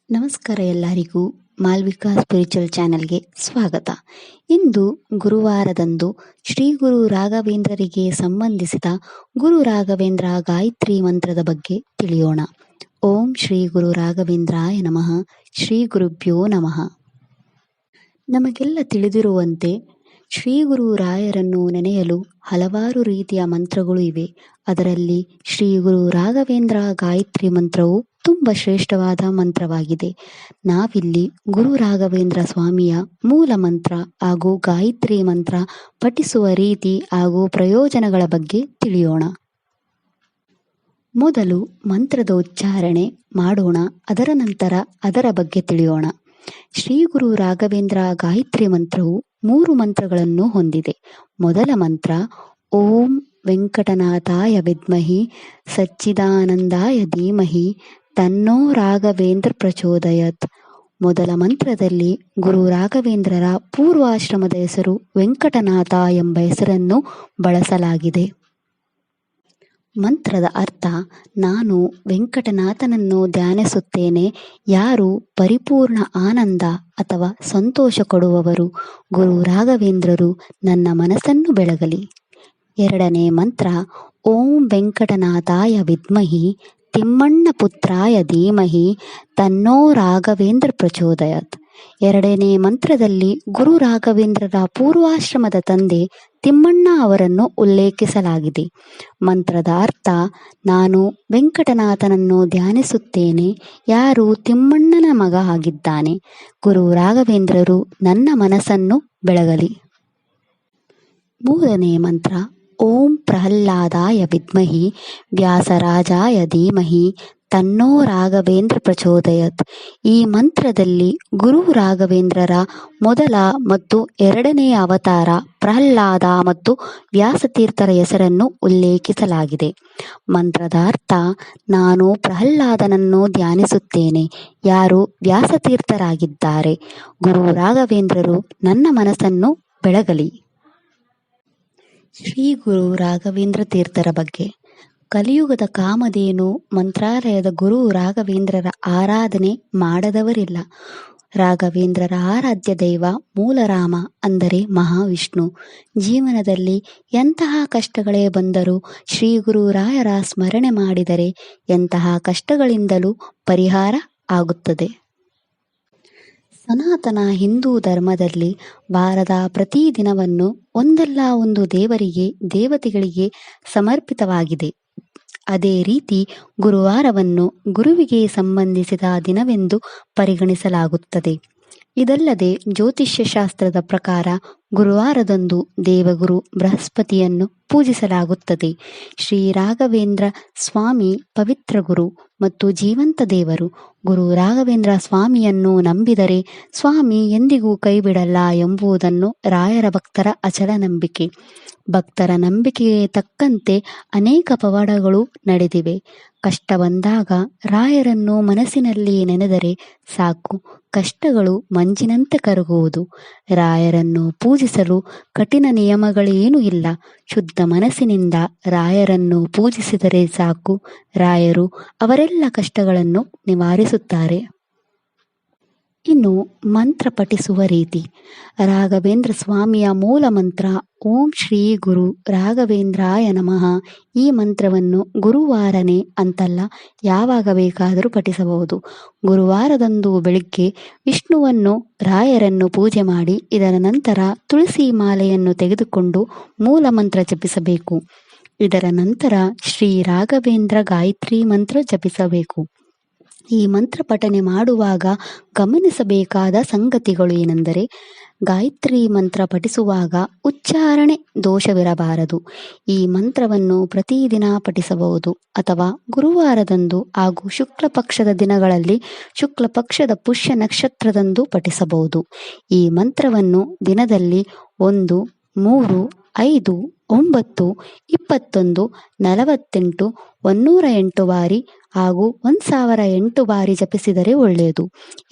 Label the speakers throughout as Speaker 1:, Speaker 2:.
Speaker 1: ನಮಸ್ಕಾರ ಎಲ್ಲರಿಗೂ. ಮಾಲ್ವಿಕಾ ಸ್ಪಿರಿಚುವಲ್ ಚಾನೆಲ್ಗೆ ಸ್ವಾಗತ. ಇಂದು ಗುರುವಾರದಂದು ಶ್ರೀ ಗುರು ರಾಘವೇಂದ್ರರಿಗೆ ಸಂಬಂಧಿಸಿದ ಗುರು ರಾಘವೇಂದ್ರ ಗಾಯತ್ರಿ ಮಂತ್ರದ ಬಗ್ಗೆ ತಿಳಿಯೋಣ. ಓಂ ಶ್ರೀ ಗುರು ರಾಘವೇಂದ್ರಾಯ ನಮಃ. ಶ್ರೀ ಗುರುಭ್ಯೋ ನಮಃ. ನಮಗೆಲ್ಲ ತಿಳಿದಿರುವಂತೆ ಶ್ರೀ ಗುರು ರಾಯರನ್ನು ನೆನೆಯಲು ಹಲವಾರು ರೀತಿಯ ಮಂತ್ರಗಳು ಇವೆ. ಅದರಲ್ಲಿ ಶ್ರೀ ಗುರು ರಾಘವೇಂದ್ರ ಗಾಯತ್ರಿ ಮಂತ್ರವು ತುಂಬ ಶ್ರೇಷ್ಠವಾದ ಮಂತ್ರವಾಗಿದೆ. ನಾವಿಲ್ಲಿ ಗುರು ರಾಘವೇಂದ್ರ ಸ್ವಾಮಿಯ ಮೂಲ ಮಂತ್ರ ಹಾಗೂ ಗಾಯತ್ರಿ ಮಂತ್ರ ಪಠಿಸುವ ರೀತಿ ಹಾಗೂ ಪ್ರಯೋಜನಗಳ ಬಗ್ಗೆ ತಿಳಿಯೋಣ. ಮೊದಲು ಮಂತ್ರದ ಉಚ್ಚಾರಣೆ ಮಾಡೋಣ, ಅದರ ನಂತರ ಅದರ ಬಗ್ಗೆ ತಿಳಿಯೋಣ. ಶ್ರೀ ಗುರು ರಾಘವೇಂದ್ರ ಗಾಯತ್ರಿ ಮಂತ್ರವು 3 ಮಂತ್ರಗಳನ್ನು ಹೊಂದಿದೆ. ಮೊದಲ ಮಂತ್ರ ಓಂ ವೆಂಕಟನಾಥಾಯ ವಿದ್ಮಹಿ ಸಚ್ಚಿದಾನಂದಾಯ ಧೀಮಹಿ ತನ್ನೋ ರಾಘವೇಂದ್ರ ಪ್ರಚೋದಯತ್. ಮೊದಲ ಮಂತ್ರದಲ್ಲಿ ಗುರು ರಾಘವೇಂದ್ರರ ಪೂರ್ವಾಶ್ರಮದ ಹೆಸರು ವೆಂಕಟನಾಥ ಎಂಬ ಹೆಸರನ್ನು ಬಳಸಲಾಗಿದೆ. ಮಂತ್ರದ ಅರ್ಥ: ನಾನು ವೆಂಕಟನಾಥನನ್ನು ಧ್ಯಾನಿಸುತ್ತೇನೆ. ಯಾರು ಪರಿಪೂರ್ಣ ಆನಂದ ಅಥವಾ ಸಂತೋಷ ಕೊಡುವವರು ಗುರು ರಾಘವೇಂದ್ರರು ನನ್ನ ಮನಸ್ಸನ್ನು ಬೆಳಗಲಿ. ಎರಡನೇ ಮಂತ್ರ ಓಂ ವೆಂಕಟನಾಥಾಯ ವಿದ್ಮಹಿ ತಿಮ್ಮಣ್ಣ ಪುತ್ರಾಯ ಧೀಮಹಿ ತನ್ನೋ ರಾಘವೇಂದ್ರ ಪ್ರಚೋದಯತ್. ಎರಡನೇ ಮಂತ್ರದಲ್ಲಿ ಗುರು ರಾಘವೇಂದ್ರರ ಪೂರ್ವಾಶ್ರಮದ ತಂದೆ ತಿಮ್ಮಣ್ಣ ಅವರನ್ನು ಉಲ್ಲೇಖಿಸಲಾಗಿದೆ. ಮಂತ್ರದ ಅರ್ಥ: ನಾನು ವೆಂಕಟನಾಥನನ್ನು ಧ್ಯಾನಿಸುತ್ತೇನೆ. ಯಾರು ತಿಮ್ಮಣ್ಣನ ಮಗ ಆಗಿದ್ದಾನೆ. ಗುರು ರಾಘವೇಂದ್ರರು ನನ್ನ ಮನಸ್ಸನ್ನು ಬೆಳಗಲಿ. ಮೂರನೇ ಮಂತ್ರ ಓಂ ಪ್ರಹ್ಲಾದಾಯ ವಿದ್ಮಹಿ ವ್ಯಾಸರಾಜಾಯ ಧೀಮಹಿ ತನ್ನೋ ರಾಘವೇಂದ್ರ ಪ್ರಚೋದಯತ್. ಈ ಮಂತ್ರದಲ್ಲಿ ಗುರು ರಾಘವೇಂದ್ರರ ಮೊದಲ ಮತ್ತು ಎರಡನೆಯ ಅವತಾರ ಪ್ರಹ್ಲಾದ ಮತ್ತು ವ್ಯಾಸತೀರ್ಥರ ಹೆಸರನ್ನು ಉಲ್ಲೇಖಿಸಲಾಗಿದೆ. ಮಂತ್ರದ ಅರ್ಥ: ನಾನು ಪ್ರಹ್ಲಾದನನ್ನು ಧ್ಯಾನಿಸುತ್ತೇನೆ. ಯಾರು ವ್ಯಾಸತೀರ್ಥರಾಗಿದ್ದಾರೆ. ಗುರು ರಾಘವೇಂದ್ರರು ನನ್ನ ಮನಸ್ಸನ್ನು ಬೆಳಗಲಿ. ಶ್ರೀ ಗುರು ರಾಘವೇಂದ್ರ ತೀರ್ಥರ ಬಗ್ಗೆ. ಕಲಿಯುಗದ ಕಾಮಧೇನು ಮಂತ್ರಾಲಯದ ಗುರು ರಾಘವೇಂದ್ರರ ಆರಾಧನೆ ಮಾಡದವರಿಲ್ಲ. ರಾಘವೇಂದ್ರರ ಆರಾಧ್ಯ ದೈವ ಮೂಲರಾಮ ಅಂದರೆ ಮಹಾವಿಷ್ಣು. ಜೀವನದಲ್ಲಿ ಎಂತಹ ಕಷ್ಟಗಳೇ ಬಂದರೂ ಶ್ರೀ ಗುರು ರಾಯರ ಸ್ಮರಣೆ ಮಾಡಿದರೆ ಎಂತಹ ಕಷ್ಟಗಳಿಂದಲೂ ಪರಿಹಾರ ಆಗುತ್ತದೆ. ಸನಾತನ ಹಿಂದೂ ಧರ್ಮದಲ್ಲಿ ವಾರದ ಪ್ರತಿ ದಿನವನ್ನು ಒಂದಲ್ಲ ಒಂದು ದೇವರಿಗೆ ದೇವತೆಗಳಿಗೆ ಸಮರ್ಪಿತವಾಗಿದೆ. ಅದೇ ರೀತಿ ಗುರುವಾರವನ್ನು ಗುರುವಿಗೆ ಸಂಬಂಧಿಸಿದ ದಿನವೆಂದು ಪರಿಗಣಿಸಲಾಗುತ್ತದೆ. ಇದಲ್ಲದೆ ಜ್ಯೋತಿಷ್ಯ ಶಾಸ್ತ್ರದ ಪ್ರಕಾರ ಗುರುವಾರದಂದು ದೇವಗುರು ಬೃಹಸ್ಪತಿಯನ್ನು ಪೂಜಿಸಲಾಗುತ್ತದೆ. ಶ್ರೀ ರಾಘವೇಂದ್ರ ಸ್ವಾಮಿ ಪವಿತ್ರ ಗುರು ಮತ್ತು ಜೀವಂತ ದೇವರು. ಗುರು ರಾಘವೇಂದ್ರ ಸ್ವಾಮಿಯನ್ನು ನಂಬಿದರೆ ಸ್ವಾಮಿ ಎಂದಿಗೂ ಕೈಬಿಡಲ್ಲ ಎಂಬುದನ್ನು ರಾಯರ ಭಕ್ತರ ಅಚಲ ನಂಬಿಕೆ. ಭಕ್ತರ ನಂಬಿಕೆಗೆ ತಕ್ಕಂತೆ ಅನೇಕ ಪವಾಡಗಳು ನಡೆದಿವೆ. ಕಷ್ಟ ಬಂದಾಗ ರಾಯರನ್ನು ಮನಸ್ಸಿನಲ್ಲಿ ನೆನೆದರೆ ಸಾಕು, ಕಷ್ಟಗಳು ಮಂಜಿನಂತೆ ಕರಗುವುದು. ರಾಯರನ್ನು ಪೂಜಿಸಲು ಕಠಿಣ ನಿಯಮಗಳೇನೂ ಇಲ್ಲ. ಶುದ್ಧ ಮನಸ್ಸಿನಿಂದ ರಾಯರನ್ನು ಪೂಜಿಸಿದರೆ ಸಾಕು, ರಾಯರು ಅವರೆಲ್ಲ ಕಷ್ಟಗಳನ್ನು ನಿವಾರಿಸುತ್ತಾರೆ. ಇನ್ನು ಮಂತ್ರ ಪಠಿಸುವ ರೀತಿ. ರಾಘವೇಂದ್ರ ಸ್ವಾಮಿಯ ಮೂಲ ಮಂತ್ರ ಓಂ ಶ್ರೀ ಗುರು ರಾಘವೇಂದ್ರಾಯ ನಮಃ. ಈ ಮಂತ್ರವನ್ನು ಗುರುವಾರನೇ ಅಂತಲ್ಲ, ಯಾವಾಗ ಬೇಕಾದರೂ ಪಠಿಸಬಹುದು. ಗುರುವಾರದಂದು ಬೆಳಿಗ್ಗೆ ವಿಷ್ಣುವನ್ನು ರಾಯರನ್ನು ಪೂಜೆ ಮಾಡಿ ಇದರ ನಂತರ ತುಳಸಿ ಮಾಲೆಯನ್ನು ತೆಗೆದುಕೊಂಡು ಮೂಲ ಮಂತ್ರ ಜಪಿಸಬೇಕು. ಇದರ ನಂತರ ಶ್ರೀ ರಾಘವೇಂದ್ರ ಗಾಯತ್ರಿ ಮಂತ್ರ ಜಪಿಸಬೇಕು. ಈ ಮಂತ್ರ ಪಠನೆ ಮಾಡುವಾಗ ಗಮನಿಸಬೇಕಾದ ಸಂಗತಿಗಳು ಏನೆಂದರೆ, ಗಾಯತ್ರಿ ಮಂತ್ರ ಪಠಿಸುವಾಗ ಉಚ್ಚಾರಣೆ ದೋಷವಿರಬಾರದು. ಈ ಮಂತ್ರವನ್ನು ಪ್ರತಿದಿನ ಪಠಿಸಬಹುದು ಅಥವಾ ಗುರುವಾರದಂದು ಹಾಗೂ ಶುಕ್ಲ ಪಕ್ಷದ ದಿನಗಳಲ್ಲಿ ಶುಕ್ಲ ಪಕ್ಷದ ಪುಷ್ಯ ನಕ್ಷತ್ರದಂದು ಪಠಿಸಬಹುದು. ಈ ಮಂತ್ರವನ್ನು ದಿನದಲ್ಲಿ 1, 3, 5, 9, 21, 48, 108 ಬಾರಿ ಹಾಗೂ 1008 ಬಾರಿ ಜಪಿಸಿದರೆ ಒಳ್ಳೆಯದು.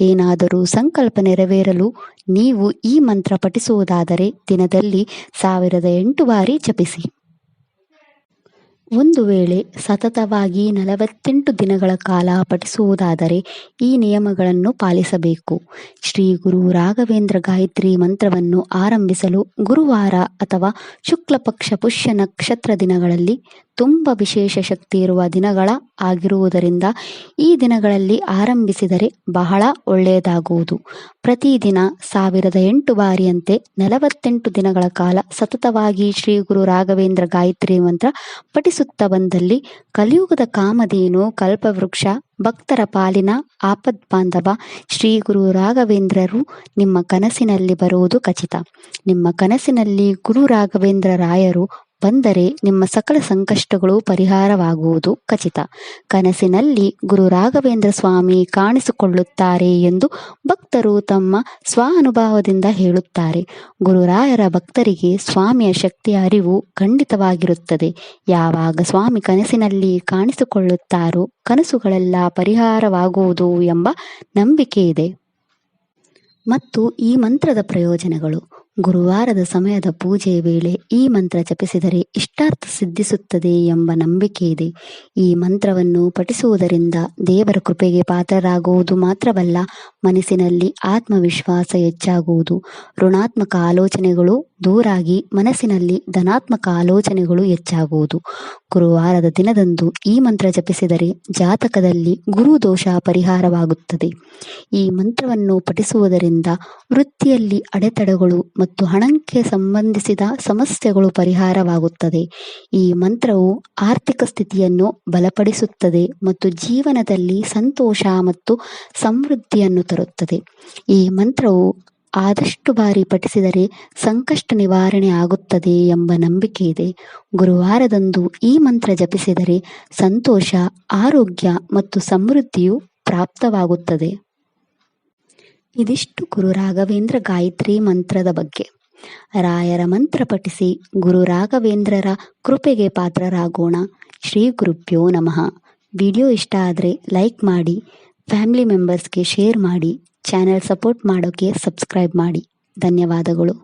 Speaker 1: ಏನಾದರೂ ಸಂಕಲ್ಪ ನೆರವೇರಲು ನೀವು ಈ ಮಂತ್ರ ಪಠಿಸುವುದಾದರೆ ದಿನದಲ್ಲಿ 1008 ಬಾರಿ ಜಪಿಸಿ. ಒಂದು ವೇಳೆ ಸತತವಾಗಿ 48 ದಿನಗಳ ಕಾಲ ಪಠಿಸುವುದಾದರೆ ಈ ನಿಯಮಗಳನ್ನು ಪಾಲಿಸಬೇಕು. ಶ್ರೀ ಗುರು ರಾಘವೇಂದ್ರ ಗಾಯತ್ರಿ ಮಂತ್ರವನ್ನು ಆರಂಭಿಸಲು ಗುರುವಾರ ಅಥವಾ ಶುಕ್ಲಪಕ್ಷ ಪುಷ್ಯ ನಕ್ಷತ್ರ ದಿನಗಳಲ್ಲಿ ತುಂಬ ವಿಶೇಷ ಶಕ್ತಿ ಇರುವ ದಿನಗಳ ಆಗಿರುವುದರಿಂದ ಈ ದಿನಗಳಲ್ಲಿ ಆರಂಭಿಸಿದರೆ ಬಹಳ ಒಳ್ಳೆಯದಾಗುವುದು. ಪ್ರತಿದಿನ 1008 ಬಾರಿಯಂತೆ 48 ದಿನಗಳ ಕಾಲ ಸತತವಾಗಿ ಶ್ರೀ ಗುರು ರಾಘವೇಂದ್ರ ಗಾಯತ್ರಿ ಮಂತ್ರ ಪಠಿಸುತ್ತಾ ಬಂದಲ್ಲಿ ಕಲಿಯುಗದ ಕಾಮಧೇನು ಕಲ್ಪವೃಕ್ಷ ಭಕ್ತರ ಪಾಲಿನ ಆಪದ್ಬಾಂಧವ ಶ್ರೀ ಗುರು ರಾಘವೇಂದ್ರರು ನಿಮ್ಮ ಕನಸಿನಲ್ಲಿ ಬರುವುದು ಖಚಿತ. ನಿಮ್ಮ ಕನಸಿನಲ್ಲಿ ಗುರು ರಾಘವೇಂದ್ರ ರಾಯರು ಬಂದರೆ ನಿಮ್ಮ ಸಕಲ ಸಂಕಷ್ಟಗಳು ಪರಿಹಾರವಾಗುವುದು ಖಚಿತ. ಕನಸಿನಲ್ಲಿ ಗುರು ರಾಘವೇಂದ್ರ ಸ್ವಾಮಿ ಕಾಣಿಸಿಕೊಳ್ಳುತ್ತಾರೆ ಎಂದು ಭಕ್ತರು ತಮ್ಮ ಸ್ವಾನುಭವದಿಂದ ಹೇಳುತ್ತಾರೆ. ಗುರುರಾಯರ ಭಕ್ತರಿಗೆ ಸ್ವಾಮಿಯ ಶಕ್ತಿಯ ಅರಿವು ಖಂಡಿತವಾಗಿರುತ್ತದೆ. ಯಾವಾಗ ಸ್ವಾಮಿ ಕನಸಿನಲ್ಲಿ ಕಾಣಿಸಿಕೊಳ್ಳುತ್ತಾರೋ ಕನಸುಗಳೆಲ್ಲ ಪರಿಹಾರವಾಗುವುದು ಎಂಬ ನಂಬಿಕೆ ಇದೆ. ಮತ್ತು ಈ ಮಂತ್ರದ ಪ್ರಯೋಜನಗಳು: ಗುರುವಾರದ ಸಮಯದ ಪೂಜೆಯ ವೇಳೆ ಈ ಮಂತ್ರ ಜಪಿಸಿದರೆ ಇಷ್ಟಾರ್ಥ ಸಿದ್ಧಿಸುತ್ತದೆ ಎಂಬ ನಂಬಿಕೆ ಇದೆ. ಈ ಮಂತ್ರವನ್ನು ಪಠಿಸುವುದರಿಂದ ದೇವರ ಕೃಪೆಗೆ ಪಾತ್ರರಾಗುವುದು ಮಾತ್ರವಲ್ಲ, ಮನಸ್ಸಿನಲ್ಲಿ ಆತ್ಮವಿಶ್ವಾಸ ಹೆಚ್ಚಾಗುವುದು, ಋಣಾತ್ಮಕ ಆಲೋಚನೆಗಳು ದೂರಾಗಿ ಮನಸ್ಸಿನಲ್ಲಿ ಧನಾತ್ಮಕ ಆಲೋಚನೆಗಳು ಹೆಚ್ಚಾಗುವುದು. ಗುರುವಾರದ ದಿನದಂದು ಈ ಮಂತ್ರ ಜಪಿಸಿದರೆ ಜಾತಕದಲ್ಲಿ ಗುರು ದೋಷ ಪರಿಹಾರವಾಗುತ್ತದೆ. ಈ ಮಂತ್ರವನ್ನು ಪಠಿಸುವುದರಿಂದ ವೃತ್ತಿಯಲ್ಲಿ ಅಡೆತಡೆಗಳು ಮತ್ತು ಹಣಕ್ಕೆ ಸಂಬಂಧಿಸಿದ ಸಮಸ್ಯೆಗಳು ಪರಿಹಾರವಾಗುತ್ತದೆ. ಈ ಮಂತ್ರವು ಆರ್ಥಿಕ ಸ್ಥಿತಿಯನ್ನು ಬಲಪಡಿಸುತ್ತದೆ ಮತ್ತು ಜೀವನದಲ್ಲಿ ಸಂತೋಷ ಮತ್ತು ಸಮೃದ್ಧಿಯನ್ನು ತರುತ್ತದೆ. ಈ ಮಂತ್ರವು ಆದಷ್ಟು ಬಾರಿ ಪಠಿಸಿದರೆ ಸಂಕಷ್ಟ ನಿವಾರಣೆ ಆಗುತ್ತದೆ ಎಂಬ ನಂಬಿಕೆ ಇದೆ. ಗುರುವಾರದಂದು ಈ ಮಂತ್ರ ಜಪಿಸಿದರೆ ಸಂತೋಷ, ಆರೋಗ್ಯ ಮತ್ತು ಸಮೃದ್ಧಿಯು ಪ್ರಾಪ್ತವಾಗುತ್ತದೆ. ಇದಿಷ್ಟು ಗುರು ರಾಘವೇಂದ್ರ ಗಾಯತ್ರಿ ಮಂತ್ರದ ಬಗ್ಗೆ. ರಾಯರ ಮಂತ್ರ ಪಠಿಸಿ ಗುರು ರಾಘವೇಂದ್ರರ ಕೃಪೆಗೆ ಪಾತ್ರರಾಗೋಣ. ಶ್ರೀ ಗುರುಭ್ಯೋ ನಮಃ. ವಿಡಿಯೋ ಇಷ್ಟ ಆದರೆ ಲೈಕ್ ಮಾಡಿ, ಫ್ಯಾಮಿಲಿ ಮೆಂಬರ್ಸ್ಗೆ ಶೇರ್ ಮಾಡಿ, ಚಾನೆಲ್ ಸಪೋರ್ಟ್ ಮಾಡೋಕ್ಕೆ ಸಬ್ಸ್ಕ್ರೈಬ್ ಮಾಡಿ. ಧನ್ಯವಾದಗಳು.